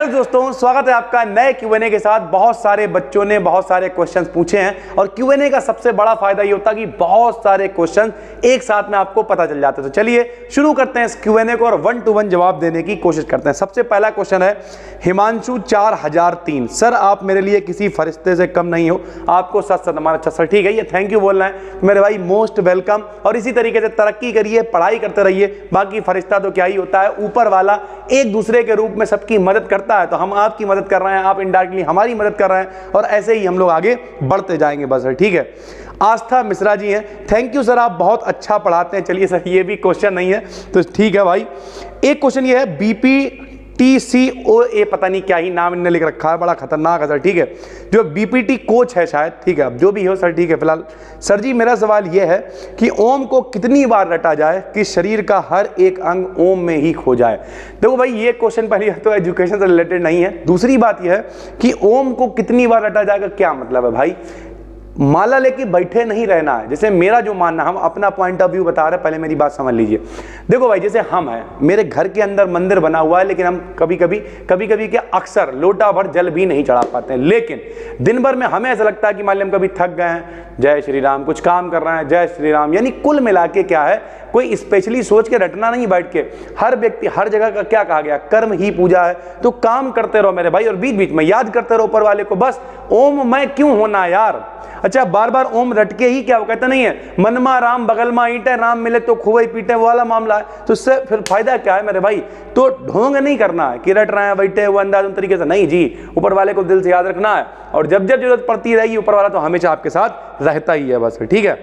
दोस्तों स्वागत है आपका नए Q&A के साथ। बहुत सारे बच्चों ने बहुत सारे क्वेश्चंस पूछे हैं और Q&A का सबसे बड़ा फायदा ये होता है कि बहुत सारे क्वेश्चन एक साथ में आपको पता चल जाते हैं। तो चलिए शुरू करते हैं इस Q&A को और 1 to 1 जवाब देने की कोशिश करते हैं। सबसे पहला क्वेश्चन है हिमांशु 4003, सर आप मेरे लिए किसी फरिश्ते से कम नहीं हो, आपको सच सच हमारा। अच्छा सर ठीक है, ये थैंक यू बोलना है मेरे भाई, मोस्ट वेलकम। और इसी तरीके से तरक्की करिए, पढ़ाई करते रहिए। बाकी फरिश्ता तो क्या ही होता है, ऊपर वाला एक दूसरे के रूप में सबकी मदद करता है, तो हम आपकी मदद कर रहे हैं, आप इनडायरेक्टली हमारी मदद कर रहे हैं और ऐसे ही हम लोग आगे बढ़ते जाएंगे बस। ठीक है, आस्था मिश्रा जी हैं, थैंक यू सर आप बहुत अच्छा पढ़ाते हैं। चलिए सर ये भी क्वेश्चन नहीं है तो ठीक है भाई। एक क्वेश्चन ये है BPTCOA, पता नहीं क्या ही नाम इन्होंने लिख रखा है, बड़ा खतरनाक है सर। ठीक है, जो BPT कोच है शायद, ठीक है अब जो भी हो सर ठीक है। फिलहाल सर जी मेरा सवाल ये है कि ओम को कितनी बार रटा जाए कि शरीर का हर एक अंग ओम में ही खो जाए। देखो भाई ये क्वेश्चन पहली तो एजुकेशन से रिलेटेड नहीं है। दूसरी बात यह है कि ओम को कितनी बार रटा जाएगा, क्या मतलब है भाई? माला लेके बैठे नहीं रहना है। जैसे मेरा जो मानना, हम अपना पॉइंट ऑफ व्यू बता रहे हैं, पहले मेरी बात समझ लीजिए। देखो भाई जैसे हम हैं, मेरे घर के अंदर मंदिर बना हुआ है, लेकिन हम कभी कभी क्या अक्सर लोटा भर जल भी नहीं चढ़ा पाते हैं। लेकिन दिन भर में हमें ऐसा लगता है कि मान लीजिए हम कभी थक गए हैं, जय श्री राम, कुछ काम कर रहे हैं, जय श्री राम। यानी कुल मिला के क्या है, कोई स्पेशली सोच के रटना नहीं बैठ के। हर व्यक्ति हर जगह का क्या कहा गया, कर्म ही पूजा है। तो काम करते रहो मेरे भाई और बीच बीच में याद करते रहो ऊपर वाले को। बस ओम मैं क्यों होना यार। अच्छा बार बार ओम रटके ही क्या, वो कहते नहीं है मनमा राम बगल मा ईंटे, राम मिले तो खुवई पीटे, वो वाला मामला है। तो इससे फिर फायदा क्या है मेरे भाई? तो ढोंग नहीं करना है कि रट रहे हैं बैठे वो अंदाज उन तरीके से नहीं जी, ऊपर वाले को दिल से याद रखना है और जब जब जरूरत पड़ती रहेगी ऊपर वाला तो हमेशा आपके साथ रहता ही है बस। ठीक है,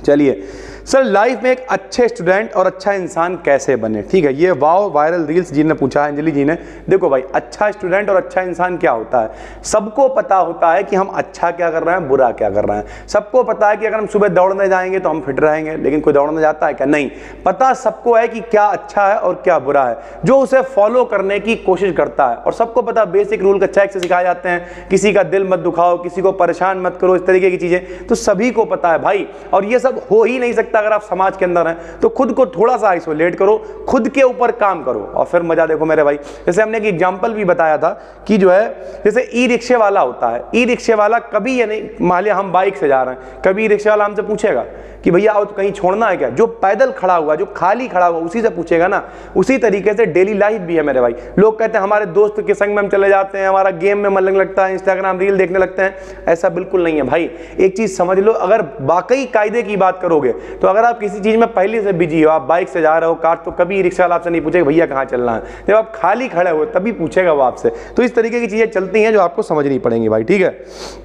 चलिए सर लाइफ में एक अच्छे स्टूडेंट और अच्छा इंसान कैसे बने? ठीक है, ये वाओ वायरल रील्स जी ने पूछा है, अंजलि जी ने। देखो भाई अच्छा स्टूडेंट और अच्छा इंसान क्या होता है, सबको पता होता है कि हम अच्छा क्या कर रहे हैं, बुरा क्या कर रहे हैं। सबको पता है कि अगर हम सुबह दौड़ने जाएंगे तो हम फिट रहेंगे, लेकिन कोई दौड़ने जाता है क्या? नहीं। पता सबको है कि क्या अच्छा है और क्या बुरा है, जो उसे फॉलो करने की कोशिश करता है। और सबको पता बेसिक रूल का चेक से सिखाए जाते हैं, किसी का दिल मत दुखाओ, किसी को परेशान मत करो, इस तरीके की चीजें तो सभी को पता है भाई। और ये सब हो ही नहीं सकता अगर आप समाज के अंदर हैं। तो खुद को थोड़ा सा आइसोलेट करो, खुद के ऊपर काम करो और फिर मजा देखो मेरे भाई। जैसे हमने एक एग्जांपल भी बताया था कि जो है जैसे ई रिक्शे वाला होता है, ई रिक्शे वाला कभी ये नहीं, मान लिया हम बाइक से जा रहे हैं, कभी ई रिक्शे वाला हमसे पूछेगा कि भैया आओ तो कहीं छोड़ना है क्या? जो पैदल खड़ा हुआ, जो खाली खड़ा हुआ उसी से पूछेगा ना। उसी तरीके से डेली लाइफ भी है मेरे भाई। लोग कहते हैं हमारे दोस्त के संग में हम चले जाते हैं, हमारा गेम में मन लगने लगता है, इंस्टाग्राम रील देखने लगते हैं। ऐसा बिल्कुल नहीं है भाई। एक चीज समझ लो, अगर वाकई कायदे की बात करोगे तो अगर आप किसी चीज में पहले से बिजी हो, आप बाइक से जा रहे हो, कार, तो कभी रिक्शा वाला आपसे नहीं पूछेगा भैया कहाँ चलना है। जब आप खाली खड़े हो तभी पूछेगा वो आपसे। तो इस तरीके की चीजें चलती हैं जो आपको समझनी पड़ेंगी भाई। ठीक है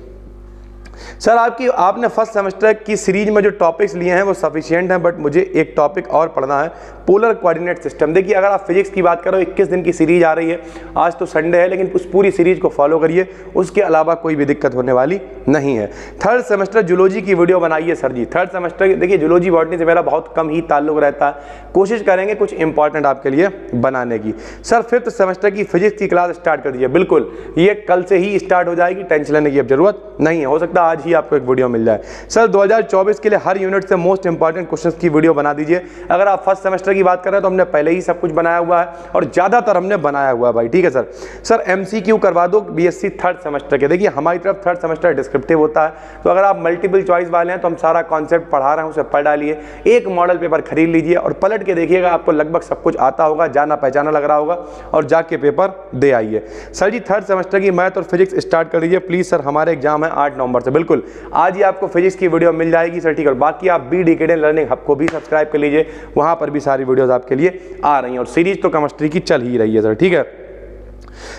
सर आपने फर्स्ट सेमेस्टर की सीरीज में जो टॉपिक्स लिए हैं वो सफिशिएंट हैं, बट मुझे एक टॉपिक और पढ़ना है, पोलर कोऑर्डिनेट सिस्टम। देखिए अगर आप फिजिक्स की बात करो, 21 दिन की सीरीज आ रही है, आज तो संडे है, लेकिन उस पूरी सीरीज को फॉलो करिए, उसके अलावा कोई भी दिक्कत होने वाली नहीं है। थर्ड सेमेस्टर जूलॉजी की वीडियो बनाइए सर जी। थर्ड सेमेस्टर देखिए जूलॉजी बॉटनी से मेरा बहुत कम ही ताल्लुक रहता है, कोशिश करेंगे कुछ इंपॉर्टेंट आपके लिए बनाने की। सर फिफ्थ सेमेस्टर की फिजिक्स की क्लास स्टार्ट कर दीजिए। बिल्कुल ये कल से ही स्टार्ट हो जाएगी, टेंशन लेने की अब जरूरत नहीं है, हो सकता है आज ही आपको एक वीडियो मिल जाए। सर 2024 के लिए हर यूनिट से मोस्ट इंपॉर्टेंट क्वेश्चंस की वीडियो बना दीजिए। अगर आप फर्स्ट सेमेस्टर की बात कर रहे हैं तो हमने पहले ही सब कुछ बनाया हुआ है और ज्यादातर हमने बनाया हुआ है भाई। ठीक है सर। सर MCQ करवा दो BSc थर्ड सेमेस्टर के। देखिए हमारी तरफ थर्ड सेमेस्टर डिस्क्रिप्टिव होता है, तो अगर आप मल्टीपल चॉइस वाले हैं तो हम सारा कॉन्सेप्ट पढ़ा रहे हैं, उसे पढ़ डालिए, एक मॉडल पेपर खरीद लीजिए और पलट के देखिएगा, आपको लगभग सब कुछ आता होगा, जाना पहचाना लग रहा होगा और जाके पेपर दे आइए। सर जी थर्ड सेमेस्टर की मैथ और फिजिक्स स्टार्ट कर दीजिए प्लीज सर, हमारे एग्जाम है 8 नवंबर से। बिल्कुल आज ही आपको फिजिक्स की वीडियो मिल जाएगी सर। ठीक है, और बाकी आप BDKD लर्निंग हब को भी सब्सक्राइब कर लीजिए, वहां पर भी सारी वीडियोस आपके लिए आ रही हैं और सीरीज तो केमिस्ट्री की चल ही रही है सर। ठीक है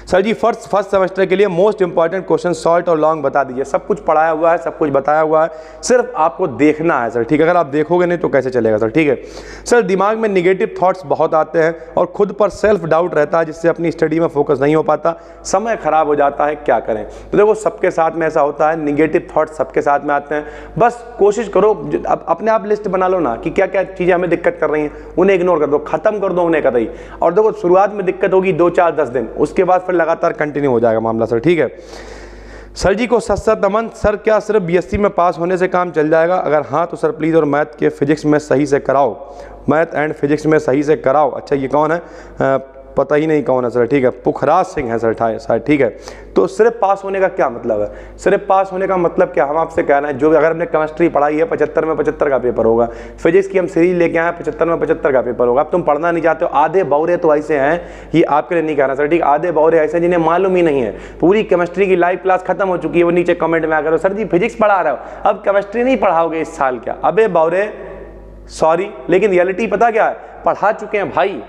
सर जी फर्स्ट सेमेस्टर के लिए मोस्ट इंपॉर्टेंट क्वेश्चन शॉर्ट और लॉन्ग बता दीजिए। सब कुछ पढ़ाया हुआ है, सब कुछ बताया हुआ है, सिर्फ आपको देखना है सर। ठीक है, अगर आप देखोगे नहीं तो कैसे चलेगा सर। ठीक है सर दिमाग में निगेटिव थॉट्स बहुत आते हैं और खुद पर सेल्फ डाउट रहता है, जिससे अपनी स्टडी में फोकस नहीं हो पाता, समय खराब हो जाता है, क्या करें? तो देखो सबके साथ में ऐसा होता है, निगेटिव थॉट्स सबके साथ में आते हैं। बस कोशिश करो, अपने आप लिस्ट बना लो ना कि क्या क्या चीजें हमें दिक्कत कर रही हैं, उन्हें इग्नोर कर दो, खत्म कर दो उन्हें कतई। और देखो शुरुआत में दिक्कत होगी 2 4 10 दिन, उसके बाद फिर लगातार कंटिन्यू हो जाएगा मामला सर। ठीक है सर जी को सत नमन। सर क्या सिर्फ BSc में पास होने से काम चल जाएगा? अगर हाँ तो सर प्लीज़ और मैथ के फिजिक्स में सही से कराओ, मैथ एंड फिजिक्स में सही से कराओ। अच्छा ये कौन है? पता ही नहीं कौन है सर, ठीक है, पुखराज सिंह है सर, ठीक है। तो सिर्फ पास होने का क्या मतलब है? सिर्फ पास होने का मतलब क्या, हम आपसे कह रहे हैं जो अगर हमने केमिस्ट्री पढ़ाई है 75 में 75 का पेपर होगा, फिजिक्स की हम सीरीज लेके आए 75 में 75 का पेपर होगा। अब तुम पढ़ना नहीं चाहते हो, आधे बौरे तो ऐसे हैं, ये आपके लिए नहीं कह रहा सर, ठीक, आधे बौरे ऐसे जिन्हें मालूम ही नहीं है, पूरी केमिस्ट्री की लाइव क्लास खत्म हो चुकी है, वो नीचे कमेंट में आकर सर जी फिजिक्स पढ़ा रहे हो, अब केमिस्ट्री नहीं पढ़ाओगे इस साल क्या? अबे बौरे सॉरी, लेकिन रियलिटी पता क्या है, पढ़ा चुके हैं भाई।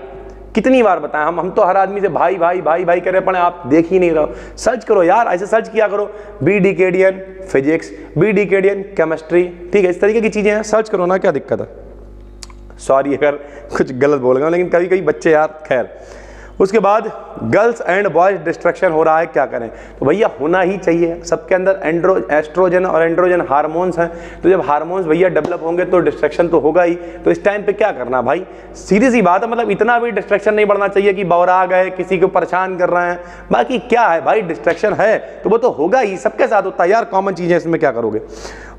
कितनी बार बताएं हम तो हर आदमी से भाई भाई भाई भाई करे पड़े, आप देख ही नहीं रहो। सर्च करो यार, ऐसे सर्च किया करो, BDKDN फिजिक्स, BDKDN केमिस्ट्री, ठीक है, इस तरीके की चीजें हैं, सर्च करो ना, क्या दिक्कत है? सॉरी अगर कुछ गलत बोल गया, लेकिन कभी कभी बच्चे यार, खैर। उसके बाद गर्ल्स एंड बॉयज डिस्ट्रक्शन हो रहा है, क्या करें? तो भैया होना ही चाहिए, सबके अंदर एस्ट्रोजन और एंड्रोजन हार्मोन्स हैं, तो जब हार्मोन्स भैया डेवलप होंगे तो डिस्ट्रक्शन तो होगा ही। तो इस टाइम पे क्या करना भाई, सीधी सी बात है, मतलब इतना भी डिस्ट्रक्शन नहीं बढ़ना चाहिए कि बौरा गए, किसी को परेशान कर रहे हैं, बाकी क्या है भाई, डिस्ट्रक्शन है तो वो तो होगा ही, सबके साथ होता है यार, कॉमन चीज़ें, इसमें क्या करोगे?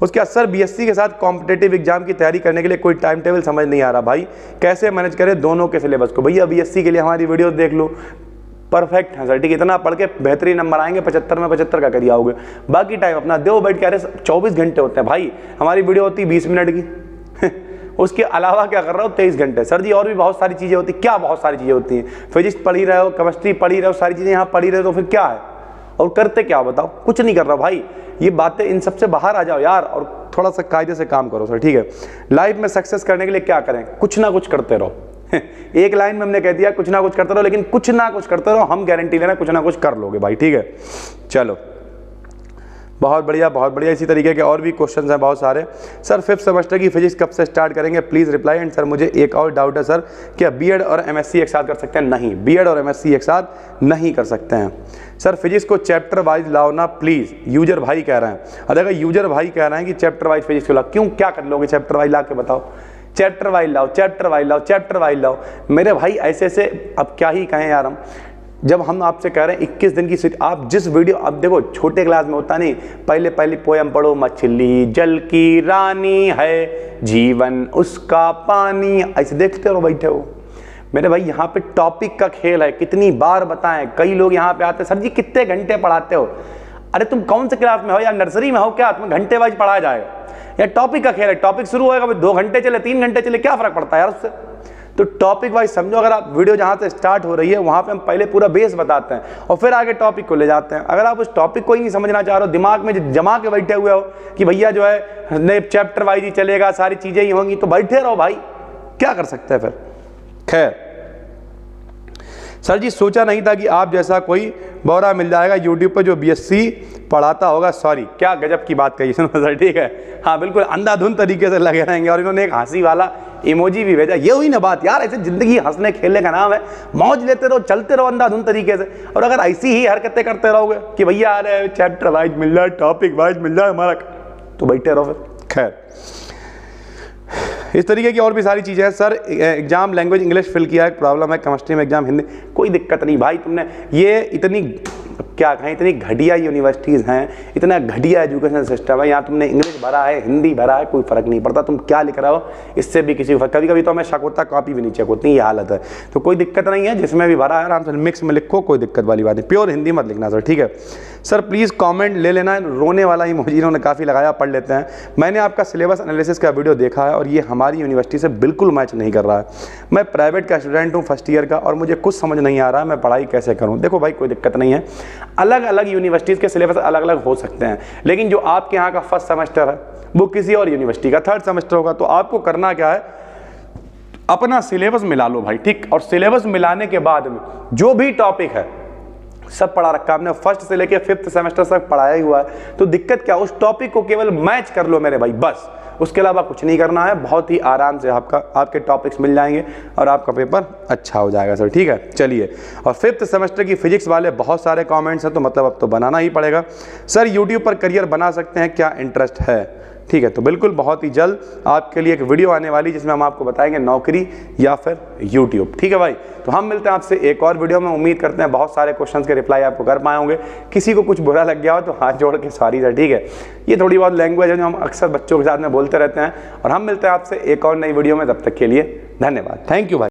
उसके बाद सर BSc के साथ कॉम्पिटेटिव एग्जाम की तैयारी करने के लिए कोई टाइम टेबल समझ नहीं आ रहा भाई, कैसे मैनेज करें दोनों के सिलेबस को? भैया BSc के लिए हमारी वीडियो देख लो, परफेक्ट है सर, ठीक, इतना पढ़ के बेहतरीन नंबर आएंगे, 75 में 75 का करिए आओगे। बाकी टाइम अपना दो बैठ के, अरे 24 घंटे होते हैं भाई, हमारी वीडियो होती है 20 मिनट की उसके अलावा क्या कर रहा हो 23 घंटे। सर जी और भी बहुत सारी चीज़ें होती, क्या बहुत सारी चीज़ें होती हैं, फिजिक्स पढ़ ही रहे हो, केमिस्ट्री पढ़ ही रहे हो, सारी चीज़ें यहाँ पढ़ ही रहे हो, तो फिर क्या है? और करते क्या बताओ? कुछ नहीं कर रहा भाई, ये बातें, इन सबसे बाहर आ जाओ यार, और थोड़ा सा कायदे से काम करो सर, ठीक है। लाइफ में सक्सेस करने के लिए क्या करें? कुछ ना कुछ करते रहो एक लाइन में हमने कह दिया कुछ ना कुछ करते रहो, लेकिन कुछ ना कुछ करते रहो, हम गारंटी लेना कुछ ना कुछ कर लोगे भाई, ठीक है। चलो बहुत बढ़िया बहुत बढ़िया। इसी तरीके के और भी क्वेश्चंस हैं बहुत सारे। सर 5th सेमेस्टर की फिजिक्स कब से स्टार्ट करेंगे, प्लीज़ रिप्लाई। एंड सर मुझे एक और डाउट है सर, क्या बीएड और एमएससी एक साथ कर सकते हैं? नहीं, बीएड और एमएससी एक साथ नहीं कर सकते हैं। सर फिजिक्स को चैप्टर वाइज लाओ ना प्लीज़, यूजर भाई कह रहे हैं। और अगर यूजर भाई कह रहे हैं कि चैप्टर वाइज फिजिक्स को लाओ, क्यों, क्या कर लोगे चैप्टर वाइज ला के बताओ? चैप्टर वाइज लाओ, चैप्टर वाइज लाओ, चैप्टर वाइज लाओ, मेरे भाई ऐसे ऐसे, अब क्या ही कहें यार हम, जब हम आपसे कह रहे हैं 21 दिन की, आप जिस वीडियो, अब देखो छोटे क्लास में होता नहीं, पहले पहली पोयम पढ़ो, मछली जल की रानी है, जीवन उसका पानी, ऐसे देखते रहो बैठे हो। मेरे भाई यहाँ पे टॉपिक का खेल है, कितनी बार बताएं, कई लोग यहाँ पे आते, सर जी कितने घंटे पढ़ाते हो? अरे तुम कौन से क्लास में हो या नर्सरी में हो क्या, तुम्हें घंटे वाइज पढ़ाया जाएगा? या टॉपिक का खेल है, टॉपिक शुरू होएगा 2 घंटे चले 3 घंटे चले, क्या फर्क पड़ता है यार उससे? तो टॉपिक वाइज समझो। अगर आप वीडियो जहाँ से स्टार्ट हो रही है वहाँ पे हम पहले पूरा बेस बताते हैं और फिर आगे टॉपिक को ले जाते हैं। अगर आप उस टॉपिक को ही नहीं समझना चाह रहे हो, दिमाग में जमा के बैठे हुए हो कि भैया जो है चैप्टर वाइज ही चलेगा, सारी चीज़ें ही होंगी, तो बैठे रहो भाई, क्या कर सकते हैं फिर। खैर सर जी सोचा नहीं था कि आप जैसा कोई बौरा मिल जाएगा यूट्यूब पर जो बीएससी पढ़ाता होगा। सॉरी, क्या गजब की बात कही सुनो सर, ठीक है। हाँ बिल्कुल अंधाधुंध तरीके से लगे रहेंगे। और इन्होंने एक हंसी वाला इमोजी भी भेजा। ये हुई ना बात यार, ऐसे जिंदगी हंसने खेलने का नाम है, मौज लेते रहो, चलते रहो अंधाधुंध तरीके से। और अगर ऐसी ही हरकतें करते रहोगे कि भैया अरे चैप्टर वाइज मिल जाए, टॉपिक वाइज मिल जाए हमारा, तो बैठे रहो फिर। खैर इस तरीके की और भी सारी चीज़ें हैं। Sir exam language English fill किया है, प्रॉब्लम है केमिस्ट्री में एग्जाम हिंदी, कोई दिक्कत नहीं भाई। तुमने ये इतनी क्या कहें, इतनी घटिया यूनिवर्सिटीज़ हैं, इतना घटिया एजुकेशन सिस्टम है, यहाँ तुमने इंग्लिश भरा है, हिंदी भरा है, कोई फ़र्क नहीं पड़ता तुम क्या लिख रहे हो, इससे भी किसी को कभी कभी तो हमें शक होता कॉपी भी नहीं चेक होती, ये हालत है। तो कोई दिक्कत नहीं है, जिसमें भी भरा है आराम से मिक्स में लिखो, कोई दिक्कत वाली बात नहीं। प्योर हिंदी मत लिखना सर, ठीक है। सर प्लीज़ कमेंट ले लेना, रोने वाला इमोजी इन्होंने काफ़ी लगाया, पढ़ लेते हैं। मैंने आपका सिलेबस एनालिसिस का वीडियो देखा है और ये हमारी यूनिवर्सिटी से बिल्कुल मैच नहीं कर रहा है। मैं प्राइवेट का स्टूडेंट हूँ, फर्स्ट ईयर का, और मुझे कुछ समझ नहीं आ रहा है मैं पढ़ाई कैसे करूँ। देखो भाई कोई दिक्कत नहीं है, अलग अलग यूनिवर्सिटीज़ के सिलेबस अलग अलग हो सकते हैं, लेकिन जो आपके यहाँ का फर्स्ट सेमेस्टर है वो किसी और यूनिवर्सिटी का थर्ड सेमेस्टर होगा। तो आपको करना क्या है, अपना सिलेबस मिला लो भाई, ठीक। और सिलेबस मिलाने के बाद में जो भी टॉपिक है सब पढ़ा रखा हमने, फर्स्ट से लेके 5th सेमेस्टर तक पढ़ाया ही हुआ है। तो दिक्कत क्या, उस टॉपिक को केवल मैच कर लो मेरे भाई, बस, उसके अलावा कुछ नहीं करना है। बहुत ही आराम से आपके टॉपिक्स मिल जाएंगे और आपका पेपर अच्छा हो जाएगा सर, ठीक है। चलिए, और 5th सेमेस्टर की फिजिक्स वाले बहुत सारे कमेंट्स हैं, तो मतलब अब तो बनाना ही पड़ेगा। सर यूट्यूब पर करियर बना सकते हैं क्या, इंटरेस्ट है? ठीक है, तो बिल्कुल बहुत ही जल्द आपके लिए एक वीडियो आने वाली जिसमें हम आपको बताएंगे नौकरी या फिर यूट्यूब, ठीक है भाई। तो हम मिलते हैं आपसे एक और वीडियो में। उम्मीद करते हैं बहुत सारे क्वेश्चंस के रिप्लाई आपको कर पाए होंगे। किसी को कुछ बुरा लग गया हो तो हाथ जोड़ के सॉरी सर, ठीक है। ये थोड़ी बहुत लैंग्वेज है जो हम अक्सर बच्चों के साथ में बोलते रहते हैं। और हम मिलते हैं आपसे एक और नई वीडियो में, तब तक के लिए धन्यवाद, थैंक यू भाई।